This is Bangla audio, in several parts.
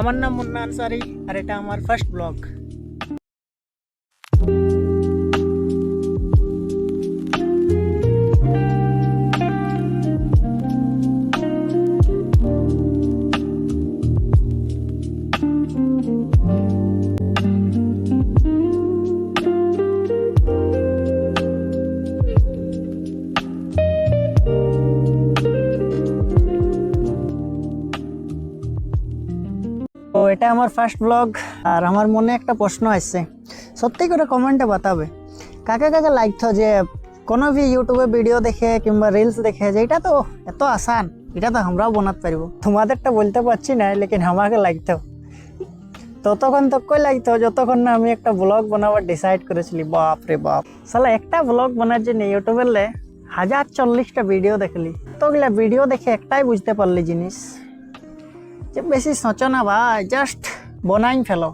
আমার নাম মুন্না আনসারি আর এটা আমার ফার্স্ট ব্লগ। তো এটা আমার ফার্স্ট ব্লগ আর আমার মনে একটা প্রশ্ন আসছে, সত্যি করে কমেন্টে বাতাবে কাকে কাকে লাগতো যে কোনো ভি ইউটিউবে ভিডিও দেখে কিংবা রিলস দেখে যে এটা তো এত আসান, এটা তো আমরাও বানাতে পারবো। তোমাদেরটা বলতে পারছি না, লেকিন আমাকে লাগতো। ততক্ষণ তো কই লাগতো যতক্ষণ না আমি একটা ব্লগ বানাবার ডিসাইড করেছিলি। বাপ রে বাপ, সালা একটা ব্লগ বানার জন্য ইউটিউবের 1040টা ভিডিও দেখলি। তোগুলা ভিডিও দেখে একটাই বুঝতে পারলি জিনিস যে বেশি সোচো না ভাই, জাস্ট বনাই ফেলো।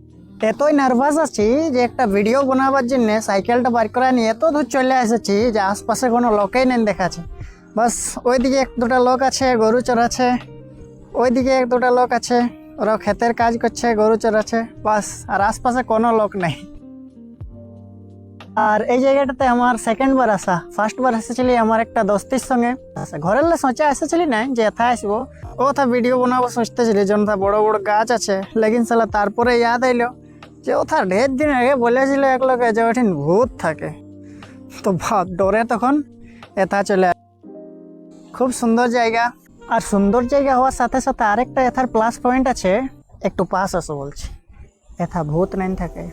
এতই নার্ভাস আছি যে একটা ভিডিও বানাবার জন্য সাইকেলটা বার করে নিয়ে এত দূর চলে এসেছি যে আশপাশে কোনো লোকেই নেই দেখাচ্ছে। বাস ওইদিকে এক দুটা লোক আছে গরু চড়াচ্ছে, ওইদিকে এক দুটা লোক আছে ওরা ক্ষেতের কাজ করছে, গরু চড়াচ্ছে, বাস। আর আশপাশে কোনো লোক নেই। আর এই জায়গাটাতে আমার সেকেন্ড বার আসা। ফার্স্ট বার এসেছিলি আমার একটা দোস্তির সঙ্গে। ঘরের সোচা এসেছিলি না যে এথা আসবো, ওথা ভিডিও বানাবো সোচতেছিলি, যেন বড় বড় গাছ আছে। লেকিন সালা তারপরে ইয়াদ আইলো যে ওথা ঢের দিন আগে বলেছিল এক লোকে যে ওইখান ভূত থাকে। তো ভাব ডরে তখন এথা চলে। খুব সুন্দর জায়গা, আর সুন্দর জায়গা হওয়ার সাথে সাথে আরেকটা এথার প্লাস পয়েন্ট আছে, একটু পাস আসো বলছি, এথা ভূত নাই থাকে।